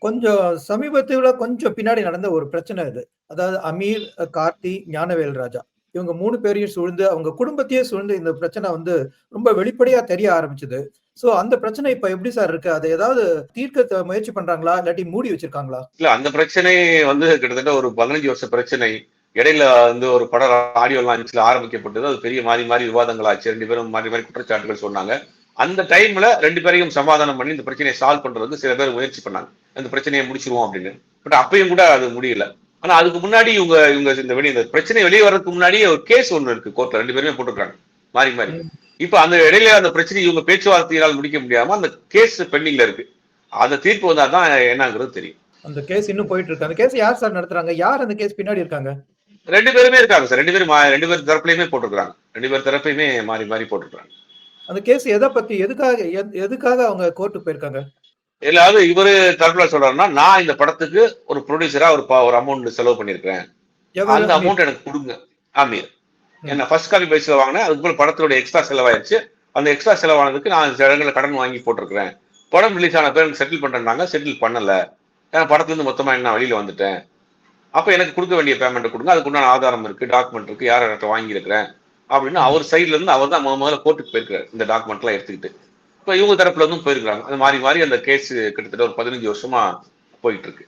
கொஞ்சம் சமீபத்தில கொஞ்சம் பின்னாடி நடந்த ஒரு பிரச்சனை இது. அதாவது அமீர், கார்த்தி, ஞானவேல் ராஜா. இவங்க 3 பேரையும் சூழ்ந்து, அவங்க குடும்பத்தையே சூழ்ந்து இந்த பிரச்சனை வந்து ரொம்ப வெளிப்படையா தெரிய ஆரம்பிச்சது. சோ அந்த பிரச்சனை இப்ப எப்படி சார் இருக்கு? அத ஏதாவது தீர்க்க முயற்சி பண்றாங்களா? இல்லாட்டி மூடி வச்சிருக்காங்களா? இல்ல அந்த பிரச்சனை வந்து கிட்டத்தட்ட ஒரு 15 வருஷ பிரச்சனை. இடையில வந்து ஒரு படம் ஆடியோலாம் இருந்துச்சுல ஆரம்பிக்கப்பட்டது. அது பெரிய மாறி மாறி விவாதங்கள் ஆச்சு. 2 பேரும் மாறி மாறி குற்றச்சாட்டுகள் சொன்னாங்க. அந்த டைம்ல 2 பேரையும் சமாதானம் பண்ணி இந்த பிரச்சனையை சால்வ் பண்றதுக்கு சில பேர் முயற்சி பண்ணாங்க. அந்த பிரச்சனையை முடிச்சிருவோம் அப்படின்னு. பட் அப்பயும் கூட அது முடியல. ஆனா அதுக்கு முன்னாடி இவங்க இவங்க இந்த பிரச்சனை வெளியே வர்றதுக்கு முன்னாடியே ஒரு கேஸ் ஒண்ணு இருக்கு கோர்ட்ல 2 பேருமே போட்டுருக்காங்க. மாறி மாறி. ம். இப்ப அந்த இடையில அந்த பிரச்சனை இவங்க பேச்சுவார்த்தையினால் முடிக்க முடியாம அந்த கேஸ் பெண்டிங்ல இருக்கு. அந்த தீர்ப்பு வந்தாதான் என்னங்கிறது தெரியும். அந்த கேஸ் இன்னும் போயிட்டு இருக்கு. அந்த கேஸ் யார் சார் நடத்துறாங்க? யார் அந்த கேஸ் பின்னாடி இருக்காங்க? 2 பேருமே இருக்காங்க சார். 2 பேர் தரப்புலயுமே போட்டுருக்காங்க. 2 பேர் தரப்பையுமே மாறி மாறி போட்டுருக்காங்க. அந்த கேஸ் எத பத்தி எதுக்காக அவங்க கோர்ட்டுக்கு போயிருக்காங்க? எல்லாவது இவரு தரப்புல சொல்றாருன்னா, நான் இந்த படத்துக்கு ஒரு ப்ரொடியூசரா ஒரு அமௌண்ட் செலவு பண்ணியிருக்கேன். எவ்வளவு அந்த அமீர்? அமௌண்ட் எனக்கு கொடுங்க. ஆமீர். ம். என்ன ஃபர்ஸ்ட் காப்பி பிரைஸ்ல வாங்கினேன். அதுக்குள்ள படத்தோட எக்ஸ்ட்ரா செலவாயிருச்சு. அந்த எக்ஸ்ட்ரா செலவானதுக்கு நான் சில இடங்களில் கடன் வாங்கி போட்டிருக்கிறேன். படம் ரிலீஸ் ஆன பேர் எனக்கு செட்டில் பண்றேன்னாங்க. செட்டில் பண்ணல. ஏன்னா படத்துல இருந்து மொத்தமா நான் வெளியில வந்துட்டேன். அப்ப எனக்கு கொடுக்க வேண்டிய பேமெண்ட் கொடுங்க. அதுக்குண்டான ஆதாரம் இருக்கு, டாக்குமெண்ட் இருக்கு, யார் யார்கிட்ட வாங்கியிருக்கிறேன் அப்படின்னு ம். அவர் சைட்ல இருந்து அவர் தான் முதல்ல கோர்ட்டுக்கு போயிருக்காரு இந்த டாக்குமெண்ட் எல்லாம் எடுத்துக்கிட்டு. இப்ப இவங்க தரப்புல இருந்தும் போயிருக்காங்க. அது மாறி மாறி அந்த கேஸ் கிட்டத்தட்ட ஒரு 15 வருஷமா போயிட்டு இருக்கு.